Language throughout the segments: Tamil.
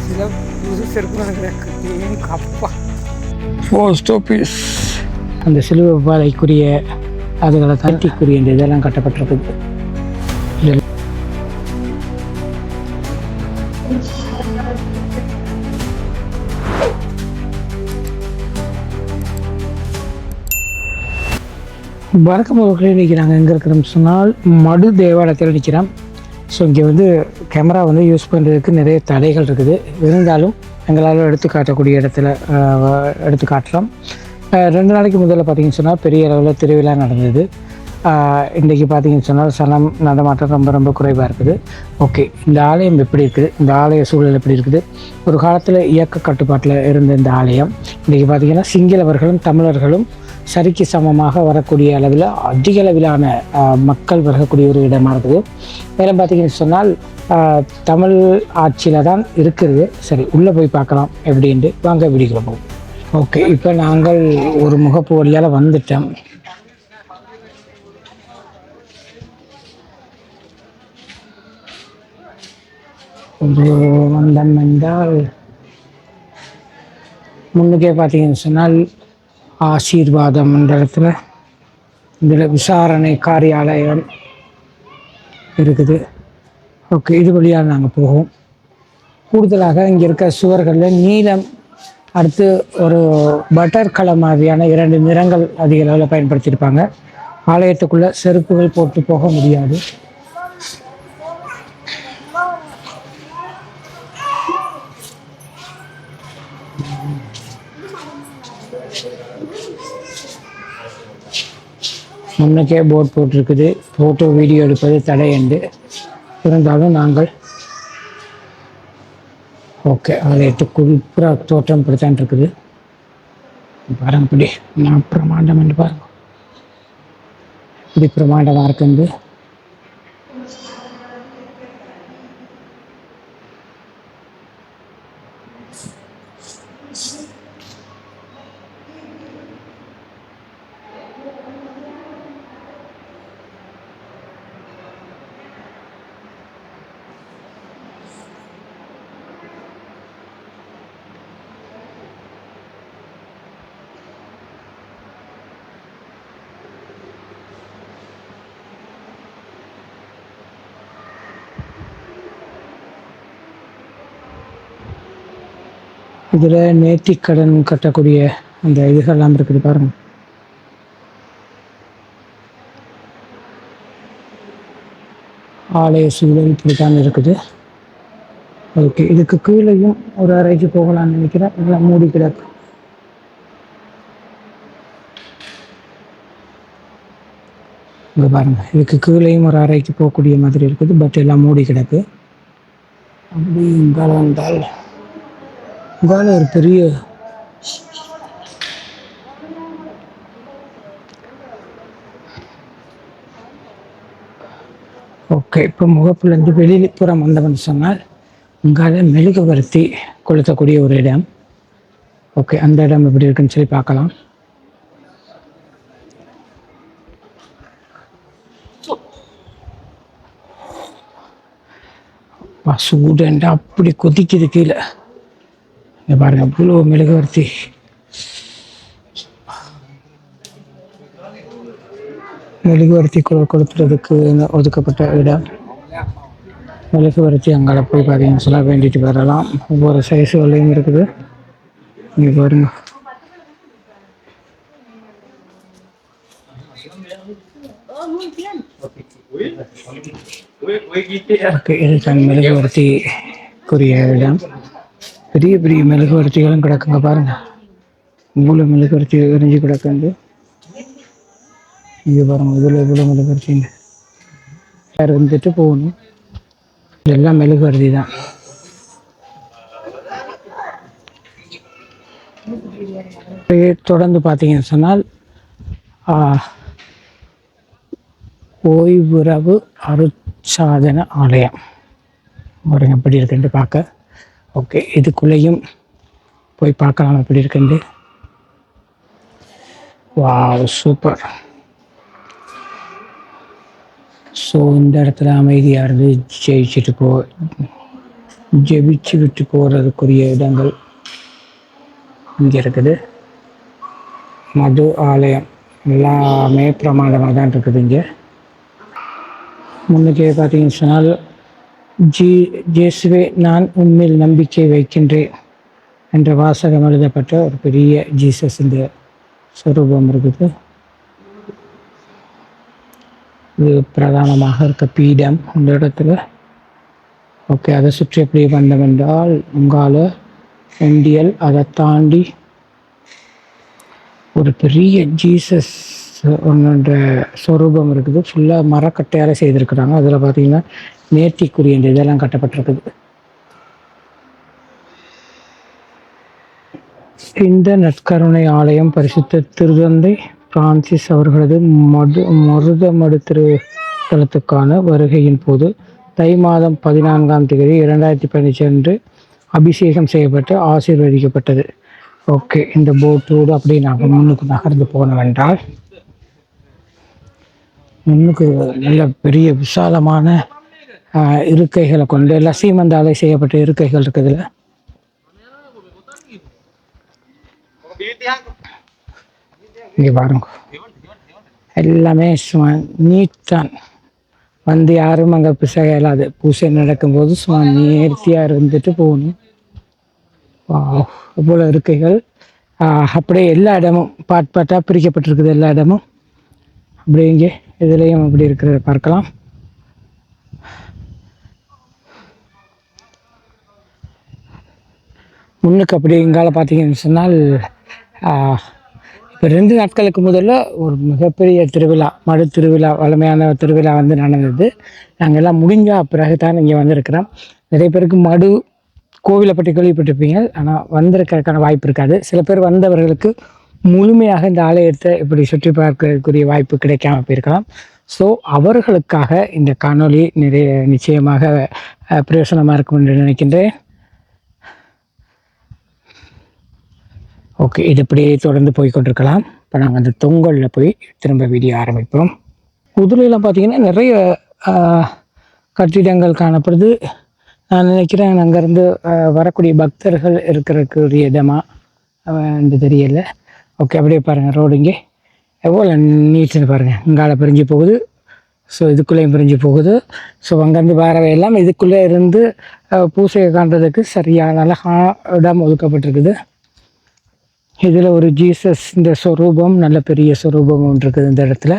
சில புது செருப்பு அப்பா போஸ்ட் ஆஃபீஸ் அந்த சிலுவை பாதைக்குரிய அதுகளை தட்டிக்குரிய இந்த இதெல்லாம் கட்டப்பட்டிருக்குது. வணக்கம் அவர்களே, இன்றைக்கி நாங்கள் எங்கே இருக்கிறோம் சொன்னால் மடு தேவாலயத்தில் நிற்கிறோம். ஸோ இங்கே வந்து கேமரா வந்து யூஸ் பண்ணுறதுக்கு நிறைய தடைகள் இருக்குது. இருந்தாலும் எங்களால் எடுத்து காட்டக்கூடிய இடத்துல எடுத்து காட்டுறோம். 2 நாளைக்கு முதல்ல பார்த்திங்கன்னு சொன்னால் பெரிய அளவில் திருவிழா நடந்தது. இன்றைக்கி பார்த்திங்கன்னு சொன்னால் சனம் நடமாட்டம் ரொம்ப ரொம்ப குறைவாக இருக்குது. ஓகே, இந்த ஆலயம் எப்படி இருக்குது, இந்த ஆலய சூழல் எப்படி இருக்குது? ஒரு காலத்தில் இயக்க கட்டுப்பாட்டில் இருந்த இந்த ஆலயம் இன்றைக்கி பார்த்திங்கன்னா சிங்களவர்களும் தமிழர்களும் சரிக்கு சமமாக வரக்கூடிய அளவில் அதிக அளவிலான மக்கள் வரக்கூடிய ஒரு இடமாக இருக்குது. மேலும் பார்த்திங்கன்னு சொன்னால் தமிழ் ஆட்சியில் தான் இருக்கிறது. சரி, உள்ளே போய் பார்க்கலாம் எப்படின்ட்டு வாங்க வீடியோக்குள்ள போவோம். ஓகே, இப்போ நாங்கள் ஒரு முகப்பு வழியால் வந்துட்டோம். வந்தம் என்றால் முன்னுக்கே பார்த்தீங்கன்னு சொன்னால் ஆசீர்வாதம் என்ற இடத்துல இதில் விசாரணை காரியாலயம் இருக்குது. ஓகே, இது வழியாக நாங்கள் போவோம். கூடுதலாக இங்கே இருக்க சுவர்களில் நீலம், அடுத்து ஒரு பட்டர் கலர் மாதிரியான 2 நிறங்கள் அதிக அளவில் பயன்படுத்தியிருப்பாங்க. ஆலயத்துக்குள்ளே செருப்புகள் போட்டு போக முடியாது. முன்னுக்கே போர்ட் போட்டிருக்குது, ஃபோட்டோ வீடியோ எடுப்பது தடை என்று. இருந்தாலும் நாங்கள் ஓகே, ஆலயத்துக்குள் புற தோற்றம் இப்படித்தான் இருக்குது. பாருங்க, இப்படி நான் பிரமாண்டம் என்று பாருங்க, இப்படி பிரமாண்டமாக இருக்குது. இதில் நேர்த்திக்கடன் கட்டக்கூடிய அந்த இதுகள்லாம் இருக்குது பாருங்க. ஆலய சூழல் இப்படித்தான் இருக்குது. ஓகே, இதுக்கு கீழேயும் ஒரு அறைக்கு போகலான்னு நினைக்கிறேன். எல்லாம் மூடி கிடக்கு. இங்கே பாருங்க, இதுக்கு கீழேயும் ஒரு அறைக்கு போகக்கூடிய மாதிரி இருக்குது. பட் எல்லாம் மூடி கிடக்கு. அப்படி இங்கே வந்தால் இங்கே ஒரு பெரிய ஓகே, இப்போ முகப்புலேருந்து வெளிப்புறம் வந்தவன் சொன்னால் இங்கால மெழுகுவர்த்தி கொளுத்தக்கூடிய ஒரு இடம். ஓகே, அந்த இடம் எப்படி இருக்குன்னு சொல்லி பார்க்கலாம். சூடண்டா அப்படி கொதிக்குது கீழே. இங்கே பாருங்க, அவ்வளோ மெழுகுவர்த்தி. மெழுகுவர்த்தி கொளுத்துறதுக்கு ஒதுக்கப்பட்ட இடம். மெழுகுவர்த்தி அங்கே போய் பார்த்தீங்கன்னு சொல்ல வேண்டிட்டு வரலாம். ஒவ்வொரு சைஸுகளையும் இருக்குது. இங்கே பாருங்க, இதுதான் மெழுகுவர்த்திக்குரிய இடம். பெரிய பெரிய மெழுகுவர்த்திகளும் கிடக்குங்க பாருங்க. இவ்வளோ மெழுகுவர்த்தி எரிஞ்சு கிடக்குது. இங்கே பாருங்க, இதில் இவ்வளோ மெழுகுவர்த்திங்க. யார் வந்துட்டு போகணும், இதெல்லாம் மெழுகுவர்த்தி தான். தொடர்ந்து பார்த்தீங்கன்னு சொன்னால் ஓய்வுறவு அருட்சாதன ஆலயம் பாருங்க எப்படி இருக்குன்னு பார்க்க. ஓகே, இதுக்குள்ளேயும் போய் பார்க்கலாம் எப்படி இருக்குன்னு. Wow, super. ஸோ இந்த இடத்துல அமைதியாக இருந்து ஜெயிச்சுட்டு ஜெபிச்சு விட்டு போகிறதுக்குரிய இடங்கள் இங்கே இருக்குது. மது ஆலயம் எல்லாமே பிரமாண்டமாக தான் இருக்குது. இங்கே முன்னுக்கே பார்த்தீங்கன்னு சொன்னால் ஜேசுவே நான் உண்மையில் நம்பிக்கை வைக்கின்றேன் என்ற வாசகம் எழுதப்பட்ட ஒரு பெரிய ஜீசஸ் இந்த சொரூபம் இருக்குது. இது பிரதானமாக இருக்க பீடம் இந்த இடத்துல. ஓகே, அதை சுற்றி எப்படி வந்தோம் என்றால் உங்கால இண்டியல் அதை தாண்டி ஒரு பெரிய ஜீசஸ் ஒன்றுன்ற சொரூபம் இருக்குது. ஃபுல்லாக மரக்கட்டையால் செய்திருக்கிறாங்க. அதில் பார்த்தீங்கன்னா நேர்த்திக்குரிய இந்த இதெல்லாம் கட்டப்பட்டிருக்குது. இந்த நற்கருணை ஆலயம் பரிசுத்த திருத்தந்தை பிரான்சிஸ் அவர்களது மருதமடு திருத்தலத்துக்கான வருகையின் போது தை மாதம் 14ஆம் தேதி 2015 அன்று அபிஷேகம் செய்யப்பட்டு ஆசீர்வதிக்கப்பட்டது. ஓகே, இந்த போட்டோடு அப்படி நாங்கள் முன்னுக்கு நகர்ந்து போனவென்றால் முன்னுக்கு நல்ல பெரிய விசாலமான இருக்கைகளை கொண்டு எல்லாம் சீமந்தாலை செய்யப்பட்ட இருக்கைகள் இருக்குதுல்ல. இங்கே பாருங்க, எல்லாமே சும்மா நீட்டான். வந்து யாரும் அங்கே பிசக இயலாது. பூசை நடக்கும்போது சும்மா நேர்த்தியாக இருந்துட்டு போகணும். போல இருக்கைகள் அப்படியே எல்லா இடமும் பாட்டாக பிரிக்கப்பட்டிருக்குது. எல்லா இடமும் அப்படியே இங்கே இதுலேயும் அப்படி இருக்கிறத பார்க்கலாம். முன்னுக்கு அப்படி இங்கால பார்த்தீங்கன்னு சொன்னால் இப்போ 2 நாட்களுக்கு முதல்ல ஒரு மிகப்பெரிய திருவிழா, மடு திருவிழா, வளமையான திருவிழா வந்து நடந்தது. நாங்கள் எல்லாம் முடிஞ்ச பிறகு தான் இங்கே வந்திருக்கிறோம். நிறைய பேருக்கு மடு கோவிலை பற்றி கேள்விப்பட்டிருப்பீங்க, ஆனால் வந்திருக்கிறதுக்கான வாய்ப்பு இருக்காது. சில பேர் வந்தவர்களுக்கு முழுமையாக இந்த ஆலயத்தை இப்படி சுற்றி பார்க்கக்கூடிய வாய்ப்பு கிடைக்காம போயிருக்கலாம். ஸோ அவர்களுக்காக இந்த காணொளி நிச்சயமாக பிரயோசனமாக இருக்கும் என்று நினைக்கின்றேன். ஓகே, இது இப்படியே தொடர்ந்து போய்கொண்டிருக்கலாம். இப்போ நாங்கள் அந்த தொங்கலில் போய் திரும்ப வீடியோ ஆரம்பிப்போம். புதுலையெல்லாம் பார்த்தீங்கன்னா நிறைய கட்டிடங்கள் காணப்படுது. நான் நினைக்கிறேன் அங்கேருந்து வரக்கூடிய பக்தர்கள் இருக்கிறக்கூடிய இடமா என்று தெரியல. ஓகே, அப்படியே பாருங்கள் ரோடு இங்கே எவ்வளோ நீட்டுன்னு பாருங்கள். இங்கால பிரிஞ்சு போகுது, ஸோ இதுக்குள்ளேயும் பிரிஞ்சு போகுது. ஸோ அங்கேருந்து வரவையெல்லாம் இதுக்குள்ளே இருந்து பூசையை காண்றதுக்கு சரியான இடம் ஒதுக்கப்பட்டிருக்குது. இதில் ஒரு ஜீசஸ் இந்த சொரூபம், நல்ல பெரிய சொரூபம் ஒன்று இருக்குது இந்த இடத்துல.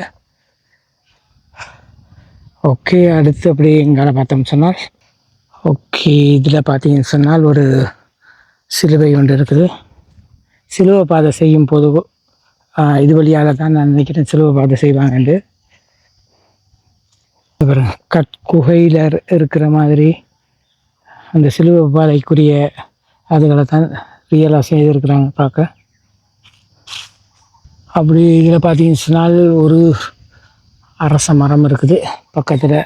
ஓகே, அடுத்து அப்படியே எங்கால பார்த்தோம்னு சொன்னால் ஓகே, இதில் பார்த்தீங்கன்னு சொன்னால் ஒரு சிலுவை ஒன்று இருக்குது. சிலுவை பாதை செய்யும் போது இது வழியால் தான் நான் நினைக்கிறேன் சிலுவை பாதை செய்வாங்கண்டு. கற்குகையில் இருக்கிற மாதிரி அந்த சிலுவை பாதைக்குரிய அதுகளை தான் ரியலாக செய்திருக்கிறாங்க பார்க்க. அப்படி இதில் பார்த்தீங்கன்னு சொன்னால் ஒரு அரச மரம் இருக்குது பக்கத்தில்.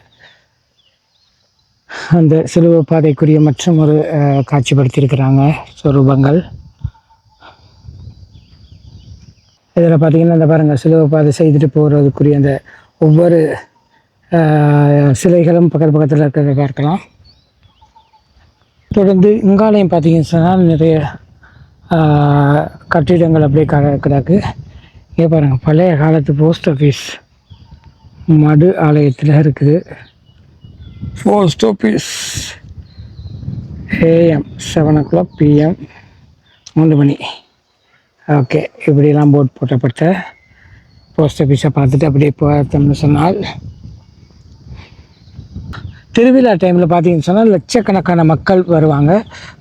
அந்த சிலுவை பாதைக்குரிய மற்றும் ஒரு காட்சிப்படுத்தியிருக்கிறாங்க சொரூபங்கள். இதில் பார்த்தீங்கன்னா இந்த பாருங்கள், சிலுவை பாதை செய்துட்டு போகிறதுக்குரிய அந்த ஒவ்வொரு சிலைகளும் பக்கத்தில் இருக்கிறத பார்க்கலாம். தொடர்ந்து இங்காலையும் பார்த்தீங்கன்னு சொன்னால் நிறைய கட்டிடங்கள் அப்படியே கிடக்கு. இங்கே பாருங்கள், பழைய காலத்து போஸ்ட் ஆஃபீஸ் மடு ஆலயத்தில் இருக்குது. Post office AM 7 o'clock PM 3 மணி. ஓகே, இப்படிலாம் போர்ட் போட்டப்பட்ட போஸ்ட் ஆஃபீஸை பார்த்துட்டு அப்படியே பார்த்தோம்னு சொன்னால் திருவிழா டைமில் பார்த்தீங்கன்னு சொன்னால் லட்சக்கணக்கான மக்கள் வருவாங்க.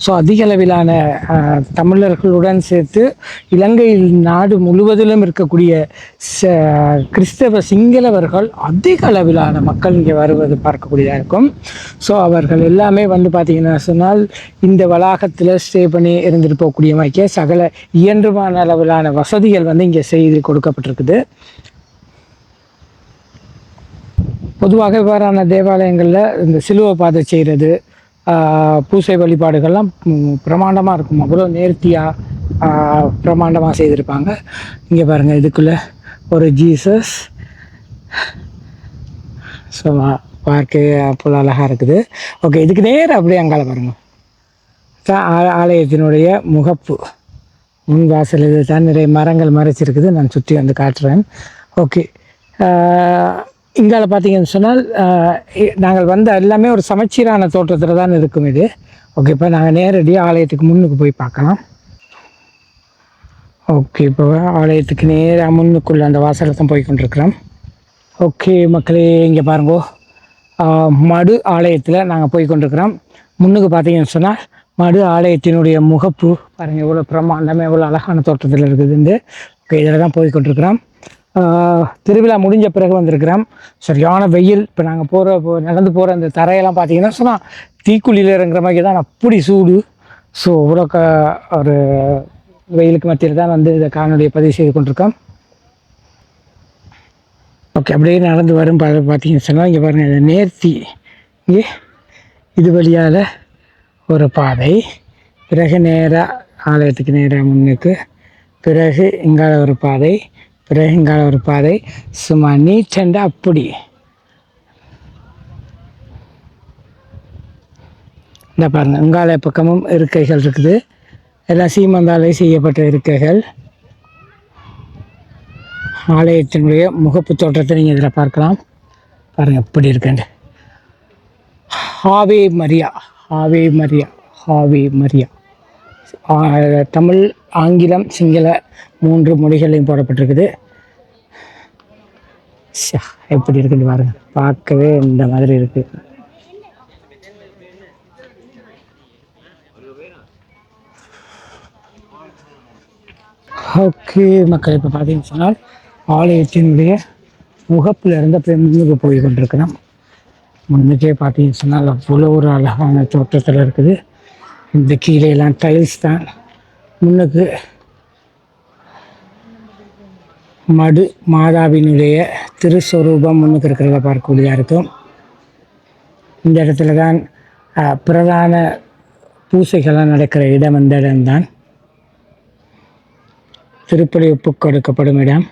ஸோ அதிக அளவிலான தமிழர்களுடன் சேர்த்து இலங்கையில் நாடு முழுவதிலும் இருக்கக்கூடிய கிறிஸ்தவ சிங்களவர்கள் அதிக அளவிலான மக்கள் இங்கே வருவது பார்க்கக்கூடியதாக இருக்கும். ஸோ அவர்கள் எல்லாமே வந்து பார்த்திங்கன்னா சொன்னால் இந்த வளாகத்தில் ஸ்டே பண்ணி இருந்துட்டு போகக்கூடிய மாதிரி சகல இயன்றுமான அளவிலான வசதிகள் வந்து இங்கே செய்து கொடுக்கப்பட்டிருக்குது. பொதுவாக இவ்வாறான தேவாலயங்களில் இந்த சிலுவை பாதை செய்கிறது, பூசை வழிபாடுகள்லாம் பிரமாண்டமாக இருக்கும். அவ்வளோ நேர்த்தியாக பிரமாண்டமாக செய்திருப்பாங்க. இங்கே பாருங்கள், இதுக்குள்ளே ஒரு ஜீசஸ். ஸோ பார்க்க அவ்வளோ அழகாக இருக்குது. ஓகே, இதுக்கு நேரம் அப்படியே அங்கால பாருங்கள், தான் ஆலயத்தினுடைய முகப்பு. முன் வாசல் இது தான், நிறைய மரங்கள் மறைச்சிருக்குது. நான் சுற்றி வந்து காட்டுறேன். ஓகே, இங்கால பார்த்தீங்கன்னு சொன்னால் நாங்கள் வந்த எல்லாமே ஒரு சமச்சீரான தோற்றத்தில் தான் இருக்கும் இது. ஓகே, இப்போ நாங்கள் நேரடியாக ஆலயத்துக்கு முன்னுக்கு போய் பார்க்கலாம். ஓகே, இப்போ ஆலயத்துக்கு நேராக முன்னுக்குள்ள அந்த வாசலை தான் போய் கொண்டிருக்கிறோம். ஓகே மக்களே, இங்கே பாருங்கோ, மடு ஆலயத்தில் நாங்கள் போய் கொண்டிருக்கிறோம். முன்னுக்கு பார்த்தீங்கன்னு சொன்னால் மடு ஆலயத்தினுடைய முகப்பு பாருங்கள், எவ்வளோ பிரமாண்டமே எவ்வளோ அழகான தோட்டத்தில் இருக்குதுண்டு. ஓகே, இதில் தான் போய் கொண்டிருக்கிறோம். திருவிழா முடிஞ்ச பிறகு வந்திருக்கிறோம். சரியான வெயில். இப்போ நாங்கள் நடந்து போகிற அந்த தரையெல்லாம் பார்த்தீங்கன்னா சொன்னால் தீக்குழியில் இறங்குற மாதிரி தான், அப்படி சூடு. ஸோ இவ்வளோ ஒரு வெயிலுக்கு மத்தியில் தான் வந்து இதை காணொலியை பதிவு செய்து கொண்டிருக்கோம். ஓகே, அப்படியே நடந்து வரும் பார்த்தீங்கன்னு சொன்னால் இங்கே பாருங்கள், நேர்த்தி இங்கே இது வழியால் ஒரு பாதை, பிறகு நேராக ஆலயத்துக்கு நேராக முன்னுக்கு, பிறகு இங்கால ஒரு பாதை, பிறகு இங்கால ஒரு பாதை. சும்மா நீச்சண்டா அப்படி. இந்த பாருங்கள், இங்கால பக்கமும் இருக்கைகள் இருக்குது. எல்லாம் சீமந்தாலே செய்யப்பட்ட இருக்கைகள். ஆலயத்தினுடைய முகப்பு தோற்றத்தை நீங்கள் இதில் பார்க்கலாம். பாருங்கள் எப்படி இருக்குண்டு. ஹாவே மரியா, ஹாவே மரியா, ஹாவே மரியா. தமிழ், ஆங்கிலம், சிங்கள 3 மொழிகளையும் போடப்பட்டிருக்குது. எப்படி இருக்குன்னு பாருங்கள், பார்க்கவே இந்த மாதிரி இருக்குது. ஓகே மக்கள், இப்போ பார்த்தீங்கன்னு சொன்னால் ஆலயத்தினுடைய முகப்பில் இருந்து அப்படியே முன்னுக்கு போய் கொண்டிருக்கிறோம். முன்னுக்கே பார்த்தீங்கன்னு சொன்னால் அவ்வளோ ஒரு அழகான தோற்றத்தில் இருக்குது. இந்த கீழே எல்லாம் டைல்ஸ் தான். முன்னுக்கு மடு மாதாவினுடைய திருஸ்வரூபம் முன்னுக்கு இருக்கிறத பார்க்கக்கூடியதாக இருக்கும். இந்த இடத்துல தான் பிரதான பூசைகள்லாம் நடக்கிற இடம். இந்த இடம்தான் திருப்பலி ஒப்பு கொடுக்கப்படும் இடம்.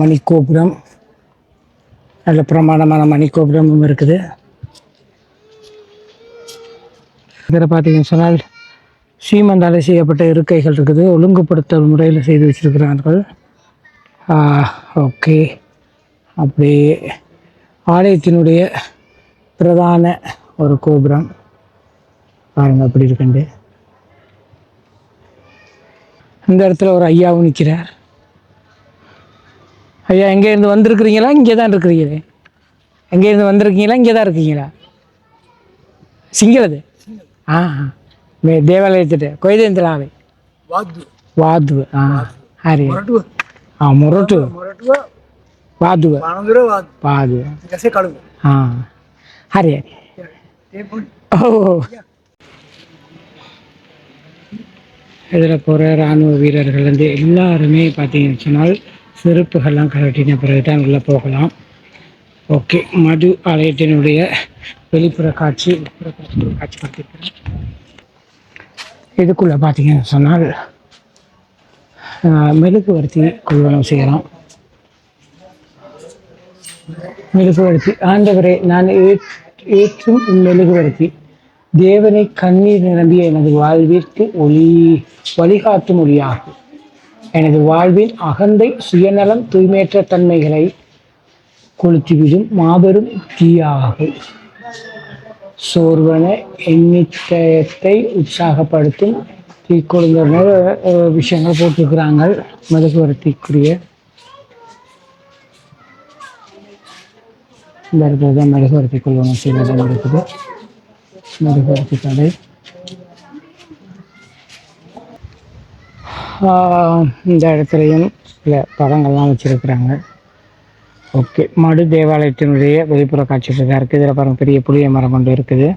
மணிக்கோபுரம், நல்ல பிரமாண்டமான மணிக்கோபுரமும் இருக்குது. இதில் பார்த்தீங்கன்னு சொன்னால் சீமந்தாலே செய்யப்பட்ட இருக்கைகள் இருக்குது. ஒழுங்குபடுத்த முறையில் செய்து வச்சிருக்கிறார்கள். ஓகே, அப்படியே ஆலயத்தினுடைய பிரதான ஒரு கோபுரம் பாருங்கள் அப்படி இருக்குண்டு. இந்த இடத்துல ஒரு ஐயாவும் நிற்கிறார். ஐயா, எங்கேருந்து வந்திருக்கிறீங்களா? இங்கே தான் இருக்கிறீங்களே. எங்கேருந்து வந்திருக்கீங்களா? இங்கே தான் இருக்கீங்களா? சிங்களது මේ දේවාලයේට කොයිද ඉඳලා ආවේ? වාදුව. හරි. මොරටුව. වාදුව. වාදුව. ඊටසේ කළුව. හරි. இதில் போகிற இராணுவ வீரர்கள் வந்து எல்லாருமே பார்த்தீங்கன்னு சொன்னால் செருப்புகள்லாம் கழட்டின பிறகு தான் உள்ளே போகலாம். ஓகே, மடு ஆலயத்தினுடைய வெளிப்புற காட்சி காட்சிப்படுத்திருக்கிறேன். இதுக்குள்ளே பார்த்தீங்கன்னு சொன்னால் மெழுகுவர்த்தி கொள்வனம் செய்யலாம். மெழுகுவர்த்தி, ஆண்டவரே நான் ஏற்றும் மெழுகுவர்த்தி, தேவனை கண்ணீர் நிரம்பிய எனது வாழ்விற்கு வழிகாட்டும் ஒளியாகும். எனது வாழ்வின் அகந்தை, சுயநலம், தூய்மையற்ற தன்மைகளை கொளுத்திவிடும் மாபெரும் தீயாகும். சோர்வன எண்ணிக்கையத்தை உற்சாகப்படுத்தும் தீக்கொழுந்த விஷயங்கள் போட்டிருக்கிறாங்க. மெழுகுவர்த்திக்குரிய இந்த இடத்துல தான் மெழுகுவர்த்தி கொள்வனம் செய்வதாக இருக்குது. மெழுகுவர்த்தி கடை. இந்த இடத்துலையும் சில படங்கள்லாம் வச்சுருக்குறாங்க. ஓகே, மடு தேவாலயத்தினுடைய வெளிப்புற காட்சி தான் இருக்குது. இதில் பாருங்கள், பெரிய புளிய மரம் கொண்டு இருக்குது.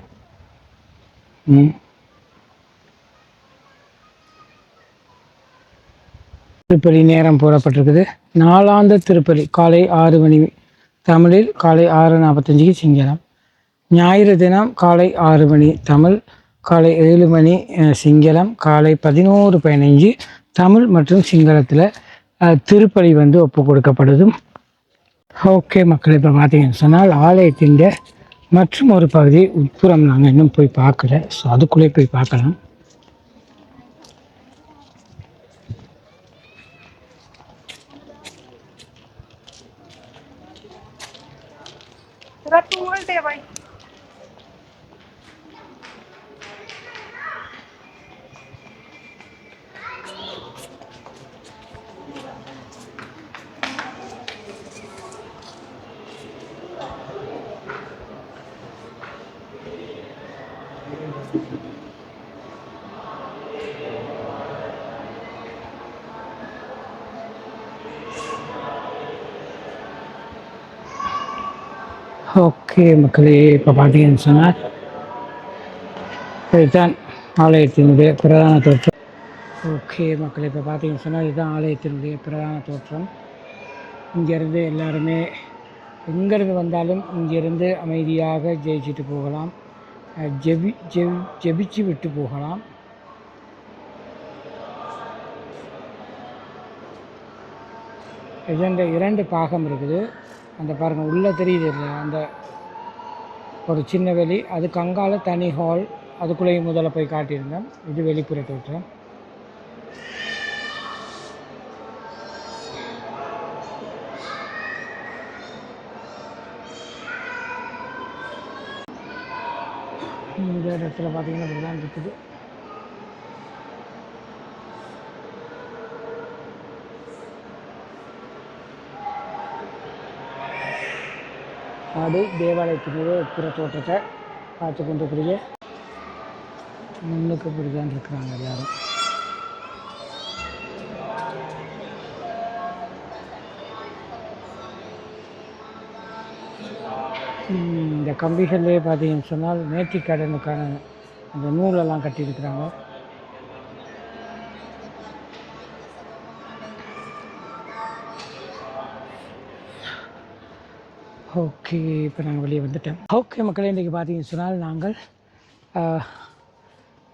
திருப்பலி நேரம் போடப்பட்டிருக்குது. நாளாந்த திருப்பலி காலை 6 மணி தமிழில், காலை 6:45 சிங்களம். ஞாயிறு தினம் காலை 6 மணி தமிழ், காலை 7 மணி சிங்களம், காலை 11:15 தமிழ் மற்றும் சிங்களத்தில் திருப்பலி வந்து ஒப்பு கொடுக்கப்படுது. ஓகே மக்கள், இப்போ பார்த்தீங்கன்னு சொன்னால் ஆலயத்தின் மற்றும் ஒரு பகுதி உட்புறம் நாங்கள் இன்னும் போய் பார்க்கல. ஸோ அதுக்குள்ளே போய் பார்க்கலாம். ஓகே மக்களே, இப்போ பார்த்தீங்கன்னு சொன்னால் இதுதான் ஆலயத்தினுடைய பிரதான தோற்றம். ஓகே மக்களே, இப்போ பார்த்தீங்கன்னு சொன்னால் இதுதான் ஆலயத்தினுடைய பிரதான தோற்றம். இங்கேருந்து எல்லாருமே எங்கேருந்து வந்தாலும் இங்கேருந்து அமைதியாக ஜெயிச்சுட்டு போகலாம், ஜெபிச்சு விட்டு போகலாம். இதன் 2 பாகம் இருக்குது. அந்த பாருங்கள் உள்ளே தெரியுது இல்லை, அந்த ஒரு சின்ன வெளி, அதுக்கு அங்கால தனி ஹால், அதுக்குள்ளேயும் முதல்ல போய் காட்டியிருந்தேன். இது வெளிப்புற தோற்றம். இந்த இடத்துல பார்த்தீங்கன்னா இப்படி தான் இருக்குது. அது தேவாலயத்தினுடைய புற தோற்றத்தை பார்த்து கொண்டிருக்கிற முன்னுக்கு இப்படி தான் இருக்கிறாங்க எல்லாரும். இந்த கம்பிகள்லேயே பார்த்தீங்கன்னு சொன்னால் நேர்த்திக்கடனுக்கான அந்த நூலெல்லாம் கட்டியிருக்கிறாங்க. ஓகே, இப்போ நாங்கள் வெளியே வந்துட்டோம். ஓகே மக்களே, இன்றைக்கி பார்த்தீங்கன்னு சொன்னால் நாங்கள்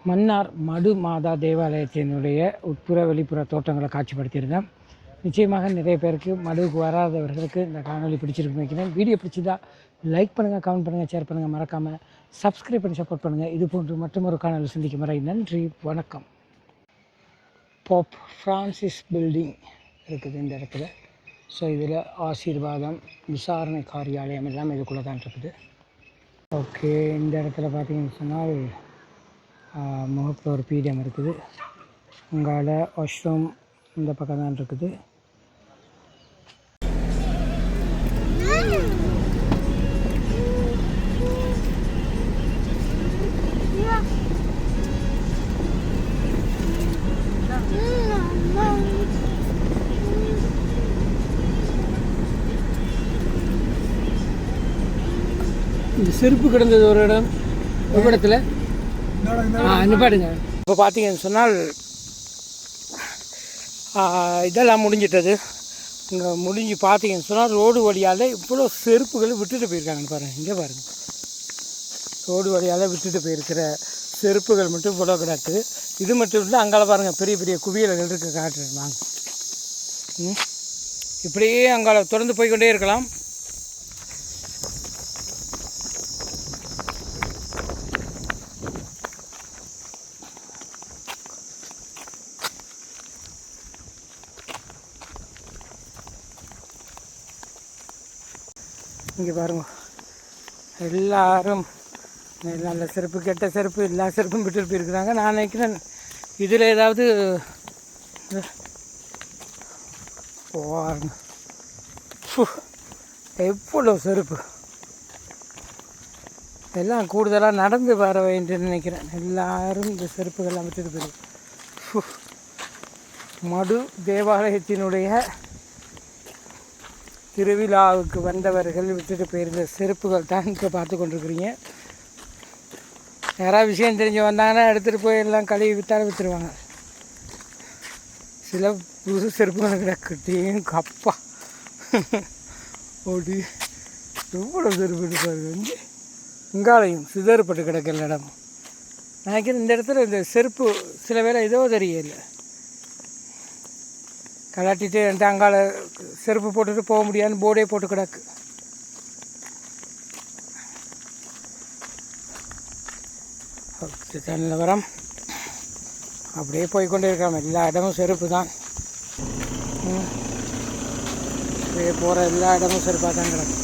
மன்னார் மடு மாதா தேவாலயத்தினுடைய உட்புற வெளிப்புற தோட்டங்களை காட்சிப்படுத்தியிருந்தேன். நிச்சயமாக நிறைய பேருக்கு மடுவுக்கு வராதவர்களுக்கு இந்த காணொலி பிடிச்சிருக்கு நினைக்கிறேன். வீடியோ பிடிச்சதா லைக் பண்ணுங்கள், கமெண்ட் பண்ணுங்கள், ஷேர் பண்ணுங்கள், மறக்காமல் சப்ஸ்கிரைப் பண்ணி சப்போர்ட் பண்ணுங்கள். இது போன்று மற்றும் ஒரு காணொலி சந்திக்கும் வரை நன்றி, வணக்கம். போப் ஃப்ரான்சிஸ் பில்டிங் இருக்குது இந்த இடத்துல. ஸோ இதில் ஆசீர்வாதம் விசாரணை காரியாலயம் எல்லாம் இதுக்குள்ளே தான் இருக்குது. ஓகே, இந்த இடத்துல பார்த்தீங்கன்னு சொன்னால் முகப்பில் ஒரு பீடம் இருக்குது. அங்கால வாஷ்ரூம் இந்த பக்கம் தான் இருக்குது. இந்த செருப்பு கிடந்தது ஒரு இடம், ஒரு இடத்துல நிப்பாடுங்க. இப்போ பார்த்தீங்கன்னு சொன்னால் இதெல்லாம் முடிஞ்சிட்டது. இங்கே முடிஞ்சு பார்த்தீங்கன்னு சொன்னால் ரோடு வழியால் இவ்வளோ செருப்புகள் விட்டுட்டு போயிருக்காங்கன்னு பாருங்கள். இங்கே பாருங்கள், ரோடு வழியால் விட்டுட்டு போயிருக்கிற செருப்புகள் மட்டும் இவ்வளோ கிடக்குது. இது மட்டும் இல்லை, அங்கால பாருங்கள் பெரிய பெரிய குவியல்கள் இருக்க காட்டுறேன் வாங்க. இப்படியே அங்கால தொடர்ந்து போய்கொண்டே இருக்கலாம். இங்கே பாருங்க, எல்லாரும் நல்ல செருப்பு கெட்ட செருப்பு எல்லா செருப்பும் விட்டுட்டு போயிருக்கிறாங்க. நான் நினைக்கிறேன் இதில் ஏதாவது எவ்வளோ செருப்பு எல்லாம் கூடுதலாக நடந்து வர வேண்டும்னு நினைக்கிறேன். எல்லாரும் இந்த செருப்புகள்லாம் விட்டுட்டு போயிருக்கு. மடு தேவாலயத்தினுடைய திருவிழாவுக்கு வந்தவர்கள் விட்டுட்டு போயிருந்த செருப்புகள் தான் இப்போ பார்த்து கொண்டிருக்கிறீங்க. யாராவது விஷயம் தெரிஞ்சு வந்தாங்கன்னா எடுத்துகிட்டு போய் எல்லாம் கழுவி விற்றாலும் விற்றுருவாங்க. சில புது செருப்புகள் கிடக்கிட்டேன் கப்பா ஓடி எவ்வளோ செருப்பு பாருங்க. வந்து இங்காலையும் சிதறுப்பட்டு கிடக்கிற இடம் நினைக்கிறேன். இந்த இடத்துல இந்த செருப்பு சில வேளை ஏதோ தெரியல, கலாட்டிட்டு என்கிட்ட அங்கால செருப்பு போட்டுட்டு போக முடியாதுன்னு போர்டே போட்டு கிடக்கு. அப்படி நிலவரம். அப்படியே போய்கொண்டே இருக்காம எல்லா இடமும் செருப்பு தான். அப்படியே போகிற எல்லா இடமும் செருப்பாக தான் கிடக்கும்.